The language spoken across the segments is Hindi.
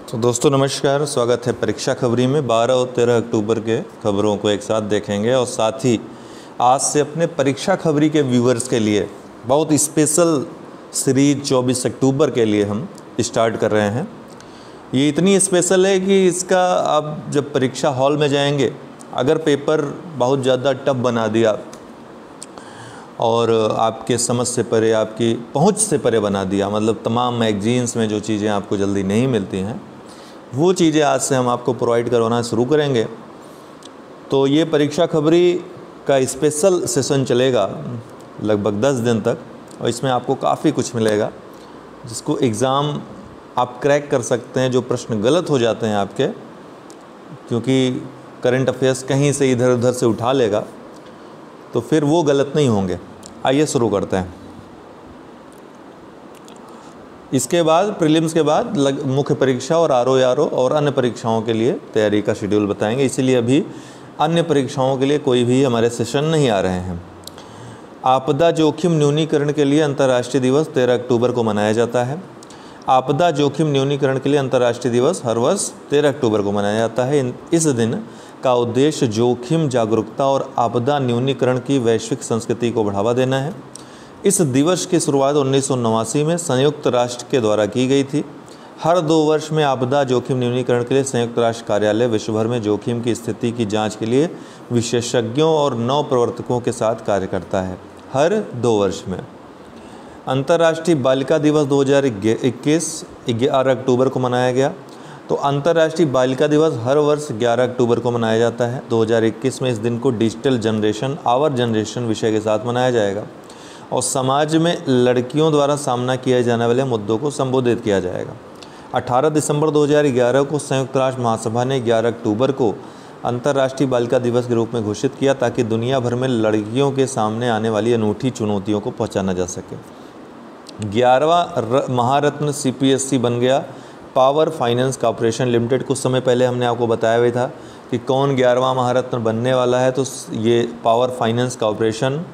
तो दोस्तों नमस्कार, स्वागत है परीक्षा खबरी में। 12 और 13 अक्टूबर के खबरों को एक साथ देखेंगे और साथ ही आज से अपने परीक्षा खबरी के व्यूअर्स के लिए बहुत स्पेशल सीरीज 24 अक्टूबर के लिए हम स्टार्ट कर रहे हैं। ये इतनी स्पेशल है कि इसका आप जब परीक्षा हॉल में जाएंगे, अगर पेपर बहुत ज़्यादा टफ बना दिया और आपके समझ से परे, आपकी पहुंच से परे बना दिया, मतलब तमाम मैगजीन्स में जो चीज़ें आपको जल्दी नहीं मिलती हैं वो चीज़ें आज से हम आपको प्रोवाइड करवाना शुरू करेंगे। तो ये परीक्षा खबरी का स्पेशल सेशन चलेगा लगभग 10 दिन तक और इसमें आपको काफ़ी कुछ मिलेगा जिसको एग्ज़ाम आप क्रैक कर सकते हैं। जो प्रश्न गलत हो जाते हैं आपके, क्योंकि करंट अफेयर्स कहीं से इधर उधर से उठा लेगा तो फिर वो गलत नहीं होंगे। आइए शुरू करते हैं। इसके बाद प्रीलिम्स के बाद मुख्य परीक्षा और आरओ और अन्य परीक्षाओं के लिए तैयारी का शेड्यूल बताएंगे। इसीलिए अभी अन्य परीक्षाओं के लिए कोई भी हमारे सेशन नहीं आ रहे हैं। आपदा जोखिम न्यूनीकरण के लिए अंतर्राष्ट्रीय दिवस 13 अक्टूबर को मनाया जाता है। आपदा जोखिम न्यूनीकरण के लिए अंतर्राष्ट्रीय दिवस हर वर्ष 13 अक्टूबर को मनाया जाता है। इस दिन का उद्देश्य जोखिम जागरूकता और आपदा न्यूनीकरण की वैश्विक संस्कृति को बढ़ावा देना है। इस दिवस की शुरुआत 1989 में संयुक्त राष्ट्र के द्वारा की गई थी। हर 2 वर्ष में आपदा जोखिम न्यूनीकरण के लिए संयुक्त राष्ट्र कार्यालय विश्व भर में जोखिम की स्थिति की जांच के लिए विशेषज्ञों और नव प्रवर्तकों के साथ कार्य करता है। हर 2 वर्ष में अंतर्राष्ट्रीय बालिका दिवस 2021 11 अक्टूबर को मनाया गया। तो अंतर्राष्ट्रीय बालिका दिवस हर वर्ष 11 अक्टूबर को मनाया जाता है। 2021 में इस दिन को डिजिटल जनरेशन आवर जनरेशन विषय के साथ मनाया जाएगा और समाज में लड़कियों द्वारा सामना किए जाने वाले मुद्दों को संबोधित किया जाएगा। 18 दिसंबर 2011 को संयुक्त राष्ट्र महासभा ने 11 अक्टूबर को अंतर्राष्ट्रीय बालिका दिवस के रूप में घोषित किया ताकि दुनिया भर में लड़कियों के सामने आने वाली अनूठी चुनौतियों को पहचाना जा सके। 11वां महारत्न CPSC बन गया पावर फाइनेंस कॉर्पोरेशन लिमिटेड। कुछ समय पहले हमने आपको बताया हुआ था कि कौन 11वां महारत्न बनने वाला है, तो ये पावर फाइनेंस कॉर्पोरेशन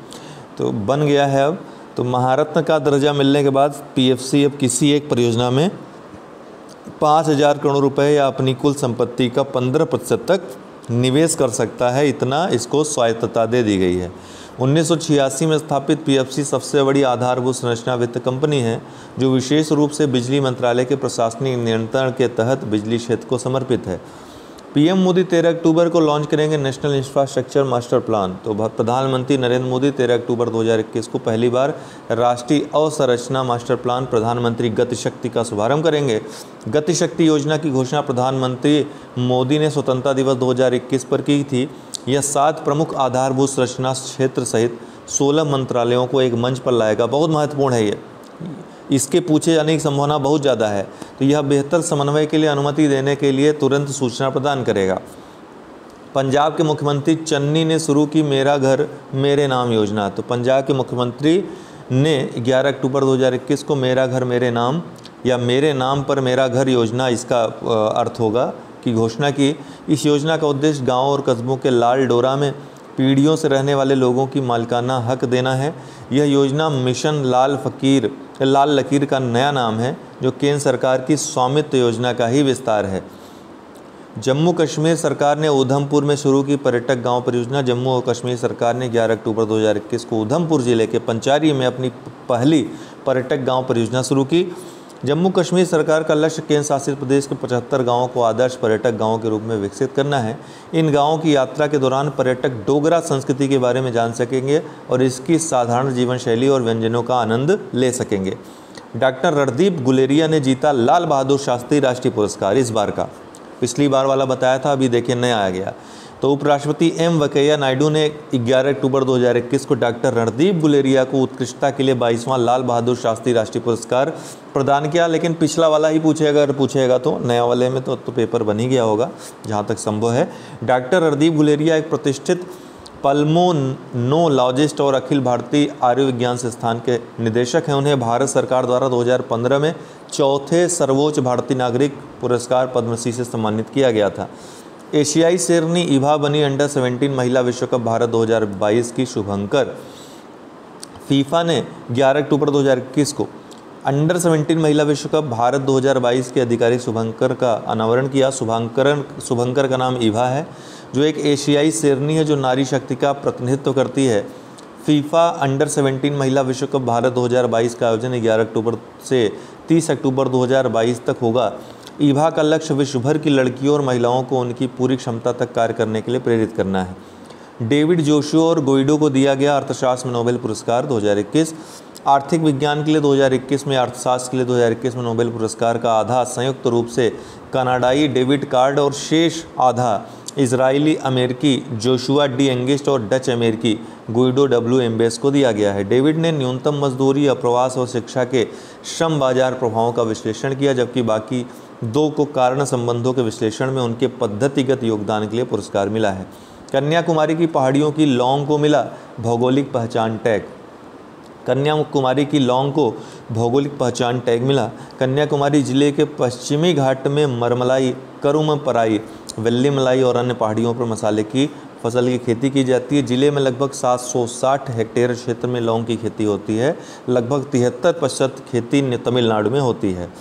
तो बन गया है। अब तो महारत्न का दर्जा मिलने के बाद PFC अब किसी एक परियोजना में 5,000 करोड़ रुपए या अपनी कुल संपत्ति का 15% तक निवेश कर सकता है। इतना इसको स्वायत्तता दे दी गई है। 1986 में स्थापित PFC सबसे बड़ी आधारभूत संरचना वित्त कंपनी है जो विशेष रूप से बिजली मंत्रालय के प्रशासनिक नियंत्रण के तहत बिजली क्षेत्र को समर्पित है। PM मोदी 13 अक्टूबर को लॉन्च करेंगे नेशनल इंफ्रास्ट्रक्चर मास्टर प्लान। तो प्रधानमंत्री नरेंद्र मोदी 13 अक्टूबर 2021 को पहली बार राष्ट्रीय अवसंरचना मास्टर प्लान प्रधानमंत्री गति शक्ति का शुभारंभ करेंगे। गति शक्ति योजना की घोषणा प्रधानमंत्री मोदी ने स्वतंत्रता दिवस 2021 पर की थी। यह 7 प्रमुख आधारभूत संरचना क्षेत्र सहित 16 मंत्रालयों को एक मंच पर लाएगा। बहुत महत्वपूर्ण है ये, इसके पूछे जाने की संभावना बहुत ज़्यादा है। तो यह बेहतर समन्वय के लिए अनुमति देने के लिए तुरंत सूचना प्रदान करेगा। पंजाब के मुख्यमंत्री चन्नी ने शुरू की मेरा घर मेरे नाम योजना। तो पंजाब के मुख्यमंत्री ने 11 अक्टूबर 2021 को मेरा घर मेरे नाम या मेरे नाम पर मेरा घर योजना, इसका अर्थ होगा, की घोषणा की। इस योजना का उद्देश्य गाँव और कस्बों के लाल डोरा में पीढ़ियों से रहने वाले लोगों की मालिकाना हक देना है। यह योजना मिशन लाल लकीर का नया नाम है जो केंद्र सरकार की स्वामित्व योजना का ही विस्तार है। जम्मू कश्मीर सरकार ने उधमपुर में शुरू की पर्यटक गांव परियोजना। जम्मू और कश्मीर सरकार ने 11 अक्टूबर 2021 को उधमपुर जिले के पंचारी में अपनी पहली पर्यटक गांव परियोजना शुरू की। जम्मू कश्मीर सरकार का लक्ष्य केंद्र शासित प्रदेश के 75 गाँवों को आदर्श पर्यटक गाँव के रूप में विकसित करना है। इन गाँवों की यात्रा के दौरान पर्यटक डोगरा संस्कृति के बारे में जान सकेंगे और इसकी साधारण जीवन शैली और व्यंजनों का आनंद ले सकेंगे। डॉक्टर रणदीप गुलेरिया ने जीता लाल बहादुर शास्त्री राष्ट्रीय पुरस्कार इस बार का। पिछली बार वाला बताया था, अभी देखिए नया आ गया। तो उपराष्ट्रपति M वेंकैया नायडू ने 11 अक्टूबर 2021 को डॉक्टर रणदीप गुलेरिया को उत्कृष्टता के लिए 22वां लाल बहादुर शास्त्री राष्ट्रीय पुरस्कार प्रदान किया। लेकिन पिछला वाला ही पूछेगा तो नया वाले में तो पेपर बन ही गया होगा जहाँ तक संभव है। डॉक्टर रणदीप गुलेरिया एक प्रतिष्ठित पल्मोनोलॉजिस्ट और अखिल भारतीय आयुर्विज्ञान संस्थान के निदेशक हैं। उन्हें भारत सरकार द्वारा 2015 में 4थे सर्वोच्च भारतीय नागरिक पुरस्कार पद्मश्री से सम्मानित किया गया था। एशियाई शेरनी इभा बनी अंडर 17 महिला विश्व कप भारत 2022 की शुभंकर। फीफा ने 11 अक्टूबर 2021 को अंडर 17 महिला विश्व कप भारत 2022 के आधिकारिक शुभंकर का अनावरण किया। शुभंकर का नाम ईवा है, जो एक एशियाई शेरनी है जो नारी शक्ति का प्रतिनिधित्व करती है। फीफा अंडर 17 महिला विश्व कप भारत 2022 का आयोजन 11 अक्टूबर से 30 अक्टूबर 2022 तक होगा। ईवा का लक्ष्य विश्व भर की लड़कियों और महिलाओं को उनकी पूरी क्षमता तक कार्य करने के लिए प्रेरित करना है। डेविड जोशुआ और गोइडो को दिया गया अर्थशास्त्र में नोबेल पुरस्कार 2021। आर्थिक विज्ञान के लिए 2021 में, अर्थशास्त्र के लिए 2021 में नोबेल पुरस्कार का आधा संयुक्त रूप से कनाडाई डेविड कार्ड और शेष आधा इजरायली अमेरिकी जोशुआ डी एंगिस्ट और डच अमेरिकी गुइडो डब्ल्यू एम्बेस को दिया गया है। डेविड ने न्यूनतम मजदूरी, अप्रवास और शिक्षा के श्रम बाजार प्रभावों का विश्लेषण किया, जबकि बाकी दो को कारण संबंधों के विश्लेषण में उनके पद्धतिगत योगदान के लिए पुरस्कार मिला है। कन्याकुमारी की पहाड़ियों की लौंग को मिला भौगोलिक पहचान टैग। कन्याकुमारी की लौंग को भौगोलिक पहचान टैग मिला। कन्याकुमारी जिले के पश्चिमी घाट में मरमलाई, करुमपराई, वेल्लीमलाई और अन्य पहाड़ियों पर मसाले की फसल की खेती की जाती है। जिले में लगभग 760 हेक्टेयर क्षेत्र में लौंग की खेती होती है। लगभग 73% खेती तमिलनाडु में होती है।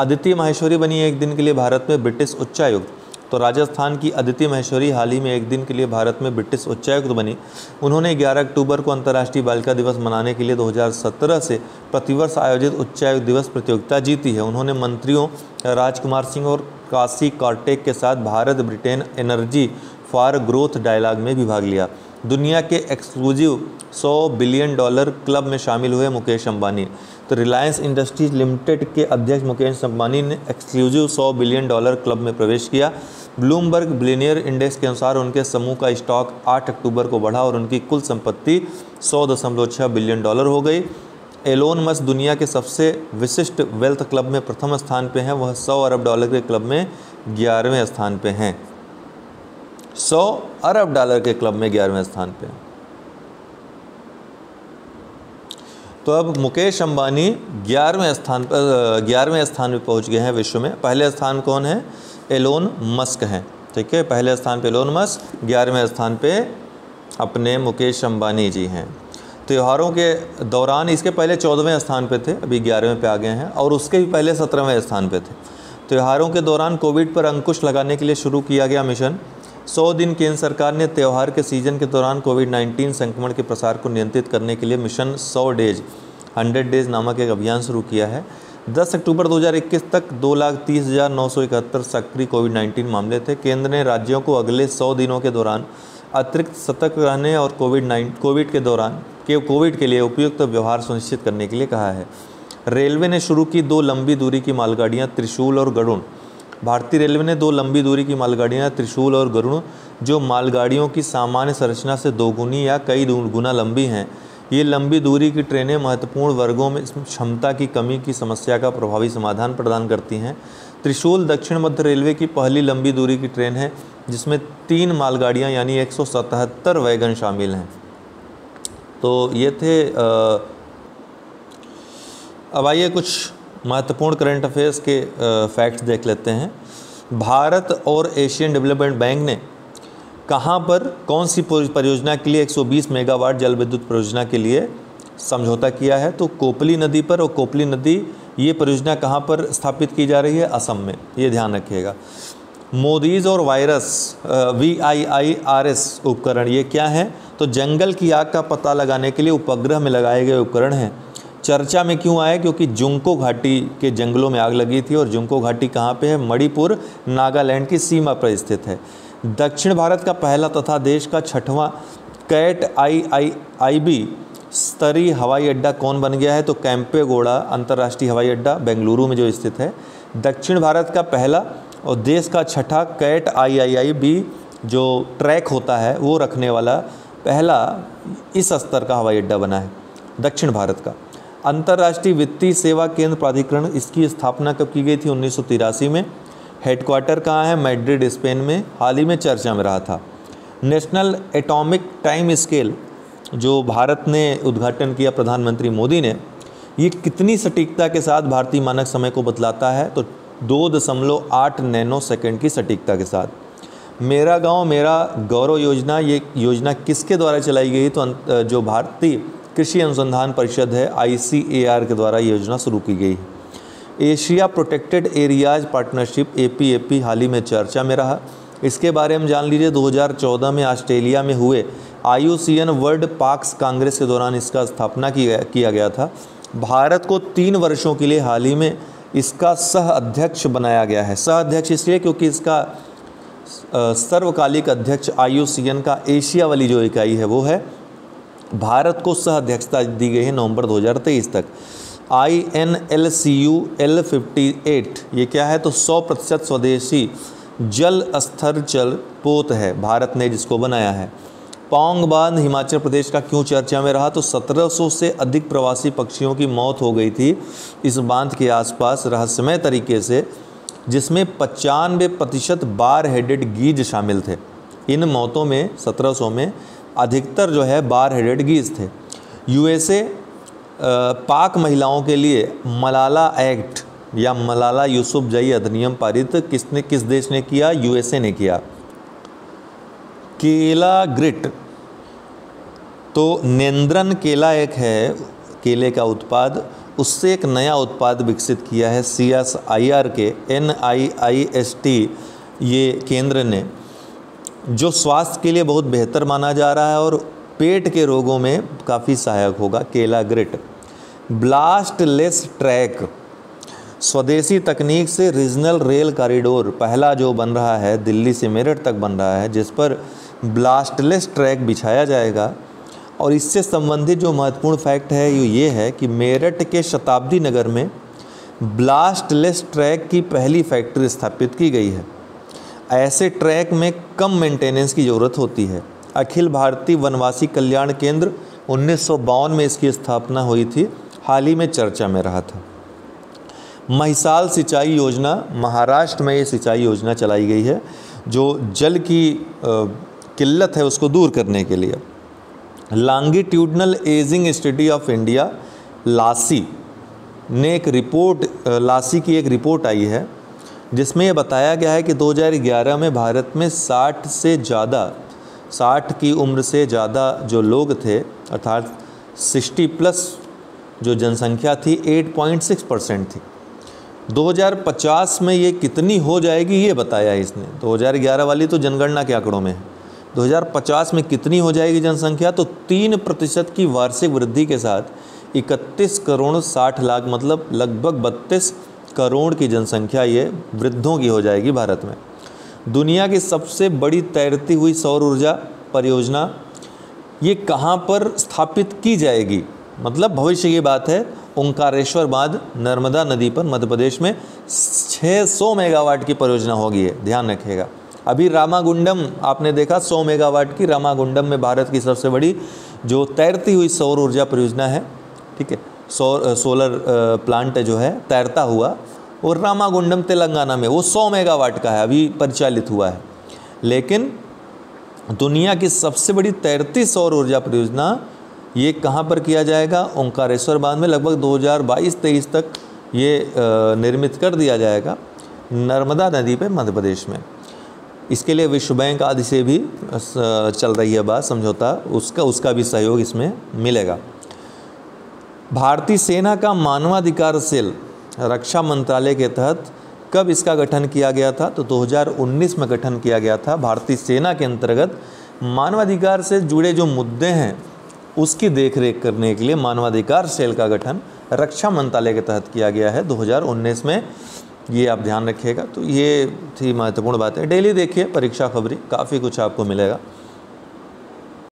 अदिति माहेश्वरी बनी एक दिन के लिए भारत में ब्रिटिश उच्चायुक्त। तो राजस्थान की अदिति माहेश्वरी हाल ही में एक दिन के लिए भारत में ब्रिटिश उच्चायुक्त बनी। उन्होंने 11 अक्टूबर को अंतर्राष्ट्रीय बालिका दिवस मनाने के लिए 2017 से प्रतिवर्ष आयोजित उच्चायुक्त दिवस प्रतियोगिता जीती है। उन्होंने मंत्रियों राजकुमार सिंह और काशी कार्टेक के साथ Bharat Britain energy for growth dialogue में भी भाग लिया। दुनिया के एक्सक्लूसिव $100 बिलियन क्लब में शामिल हुए मुकेश अंबानी। तो रिलायंस इंडस्ट्रीज लिमिटेड के अध्यक्ष मुकेश अंबानी ने एक्सक्लूसिव $100 बिलियन क्लब में प्रवेश किया। ब्लूमबर्ग बिलियनियर इंडेक्स के अनुसार उनके समूह का स्टॉक 8 अक्टूबर को बढ़ा और उनकी कुल संपत्ति $100.6 बिलियन हो गई। एलोन मस्क दुनिया के सबसे विशिष्ट वेल्थ क्लब में प्रथम स्थान पे हैं। वह $100 अरब के क्लब में 11वें स्थान पे हैं। $100 अरब के क्लब में 11वें स्थान पे। तो अब मुकेश अंबानी 11वें स्थान पर पहुंच गए हैं विश्व में। पहले स्थान कौन है? एलोन मस्क हैं। ठीक है, पहले स्थान पे एलोन मस्क, 11वें स्थान पे अपने मुकेश अंबानी जी हैं। त्योहारों के दौरान इसके पहले 14वें स्थान पे थे, अभी 11वें पे आ गए हैं, और उसके भी पहले 17वें स्थान पे थे। त्योहारों के दौरान कोविड पर अंकुश लगाने के लिए शुरू किया गया मिशन 100 दिन। केंद्र सरकार ने त्यौहार के सीजन के दौरान कोविड-19 संक्रमण के प्रसार को नियंत्रित करने के लिए मिशन 100 डेज नामक एक अभियान शुरू किया है। 10 अक्टूबर 2021 तक 2,30,971 सक्रिय कोविड-19 मामले थे। केंद्र ने राज्यों को अगले 100 दिनों के दौरान अतिरिक्त सतर्क रहने और कोविड के लिए उपयुक्त व्यवहार सुनिश्चित करने के लिए कहा है। रेलवे ने शुरू की 2 लंबी दूरी की मालगाड़ियाँ त्रिशूल और गरुड़। भारतीय रेलवे ने 2 लंबी दूरी की मालगाड़ियाँ त्रिशूल और गरुड़, जो मालगाड़ियों की सामान्य संरचना से दोगुनी या कई गुना लंबी हैं। ये लंबी दूरी की ट्रेनें महत्वपूर्ण वर्गों में क्षमता की कमी की समस्या का प्रभावी समाधान प्रदान करती हैं। त्रिशूल दक्षिण मध्य रेलवे की पहली लंबी दूरी की ट्रेन है जिसमें 3 मालगाड़ियाँ यानी 177 वैगन शामिल हैं। तो ये थे। अब आइए कुछ महत्वपूर्ण करंट अफेयर्स के फैक्ट्स देख लेते हैं। भारत और एशियन डेवलपमेंट बैंक ने कहाँ पर कौन सी परियोजना के लिए 120 मेगावाट जल विद्युत परियोजना के लिए समझौता किया है? तो कोपली नदी पर। और कोपली नदी ये परियोजना कहाँ पर स्थापित की जा रही है? असम में, ये ध्यान रखिएगा। मोदीज और वायरस VIIRS उपकरण ये क्या है? तो जंगल की आग का पता लगाने के लिए उपग्रह में लगाए गए उपकरण हैं। चर्चा में क्यों आए? क्योंकि जुंको घाटी के जंगलों में आग लगी थी, और जुंको घाटी कहाँ पे है? मणिपुर नागालैंड की सीमा पर स्थित है। दक्षिण भारत का पहला तथा देश का 6वां कैट IIIB स्तरीय हवाई अड्डा कौन बन गया है? तो कैंपेगौड़ा अंतर्राष्ट्रीय हवाई अड्डा बेंगलुरु में जो स्थित है। दक्षिण भारत का पहला और देश का 6ठा कैट IIIB जो ट्रैक होता है वो रखने वाला पहला इस स्तर का हवाई अड्डा बना है दक्षिण भारत का। अंतर्राष्ट्रीय वित्तीय सेवा केंद्र प्राधिकरण, इसकी स्थापना कब की गई थी? 1983 में। हेडक्वार्टर कहाँ है? मैड्रिड स्पेन में। हाल ही में चर्चा में रहा था। नेशनल एटॉमिक टाइम स्केल जो भारत ने उद्घाटन किया प्रधानमंत्री मोदी ने, ये कितनी सटीकता के साथ भारतीय मानक समय को बतलाता है? तो 2.8 नैनो सेकंड की सटीकता के साथ। मेरा गांव मेरा गौरव योजना, ये योजना किसके द्वारा चलाई गई? तो जो भारतीय कृषि अनुसंधान परिषद है, ICAR के द्वारा ये योजना शुरू की गई है। Asia protected areas partnership APAP हाल ही में चर्चा में रहा। इसके बारे में जान लीजिए। 2014 में ऑस्ट्रेलिया में हुए IUCN वर्ल्ड पार्क्स कांग्रेस के दौरान इसका स्थापना किया गया था। भारत को 3 वर्षों के लिए हाल ही में इसका सह अध्यक्ष बनाया गया है। सह अध्यक्ष इसलिए क्योंकि इसका सर्वकालिक अध्यक्ष IUCN का एशिया वाली जो इकाई है वो है। भारत को सह अध्यक्षता दी गई है नवंबर 2023 तक। INLCU L58 ये क्या है तो 100% स्वदेशी जल स्तर जल पोत है, भारत ने जिसको बनाया है। पौंग बांध हिमाचल प्रदेश का क्यों चर्चा में रहा तो 1700 से अधिक प्रवासी पक्षियों की मौत हो गई थी इस बांध के आसपास रहस्यमय तरीके से, जिसमें 95% बार हेडेड गीज शामिल थे। इन मौतों में 1700 में अधिकतर जो है बार हेडेड गीज थे। USA पाक महिलाओं के लिए मलाला एक्ट या मलाला यूसुफजई अधिनियम पारित किस देश ने किया? USA ने किया। केला ग्रिट तो नेंद्रन केला एक है केले का उत्पाद, उससे एक नया उत्पाद विकसित किया है CSIR के NIIST ये केंद्र ने, जो स्वास्थ्य के लिए बहुत बेहतर माना जा रहा है और पेट के रोगों में काफ़ी सहायक होगा। केला ग्रिट। ब्लास्टलेस ट्रैक स्वदेशी तकनीक से रीजनल रेल कॉरिडोर पहला जो बन रहा है, दिल्ली से मेरठ तक बन रहा है, जिस पर ब्लास्टलेस ट्रैक बिछाया जाएगा। और इससे संबंधित जो महत्वपूर्ण फैक्ट है ये है कि मेरठ के शताब्दी नगर में ब्लास्टलेस ट्रैक की पहली फैक्ट्री स्थापित की गई है। ऐसे ट्रैक में कम मेंटेनेंस की ज़रूरत होती है। अखिल भारतीय वनवासी कल्याण केंद्र 1952 में इसकी स्थापना हुई थी, हाल ही में चर्चा में रहा था। महिसाल सिंचाई योजना, महाराष्ट्र में ये सिंचाई योजना चलाई गई है जो जल की किल्लत है उसको दूर करने के लिए। Longitudinal ageing study of India LASI ने एक रिपोर्ट, लासी की एक रिपोर्ट आई है जिसमें ये बताया गया है कि 2011 में भारत में 60 की उम्र से ज़्यादा जो लोग थे, अर्थात 60+ जो जनसंख्या थी 8.6% थी। 2050 में ये कितनी हो जाएगी ये बताया है इसने। 2011 वाली तो जनगणना के आंकड़ों में है। 2050 में कितनी हो जाएगी जनसंख्या तो 3% की वार्षिक वृद्धि के साथ 31 करोड़ 60 लाख मतलब लगभग 32 करोड़ की जनसंख्या ये वृद्धों की हो जाएगी भारत में। दुनिया की सबसे बड़ी तैरती हुई सौर ऊर्जा परियोजना ये कहाँ पर स्थापित की जाएगी, मतलब भविष्य की बात है। ओंकारेश्वर बांध नर्मदा नदी पर मध्य प्रदेश में 600 मेगावाट की परियोजना होगी है, ध्यान रखिएगा। अभी रामागुंडम आपने देखा 100 मेगावाट की, रामागुंडम में भारत की सबसे बड़ी जो तैरती हुई सौर ऊर्जा परियोजना है, ठीक है, सोलर प्लांट जो है तैरता हुआ, और रामागुंडम तेलंगाना में वो 100 मेगावाट का है, अभी परिचालित हुआ है। लेकिन दुनिया की सबसे बड़ी तैरती सौर ऊर्जा परियोजना ये कहाँ पर किया जाएगा? ओंकारेश्वर बांध में लगभग 2022-23 तक ये निर्मित कर दिया जाएगा नर्मदा नदी पे मध्य प्रदेश में। इसके लिए विश्व बैंक आदि से भी चल रही है बात, समझौता, उसका भी सहयोग इसमें मिलेगा। भारतीय सेना का मानवाधिकार सेल रक्षा मंत्रालय के तहत कब इसका गठन किया गया था तो 2019 में गठन किया गया था। भारतीय सेना के अंतर्गत मानवाधिकार से जुड़े जो मुद्दे हैं उसकी देखरेख करने के लिए मानवाधिकार सेल का गठन रक्षा मंत्रालय के तहत किया गया है 2019 में, ये आप ध्यान रखिएगा। तो ये थी महत्वपूर्ण बातें। डेली देखिए परीक्षा खबरी, काफ़ी कुछ आपको मिलेगा।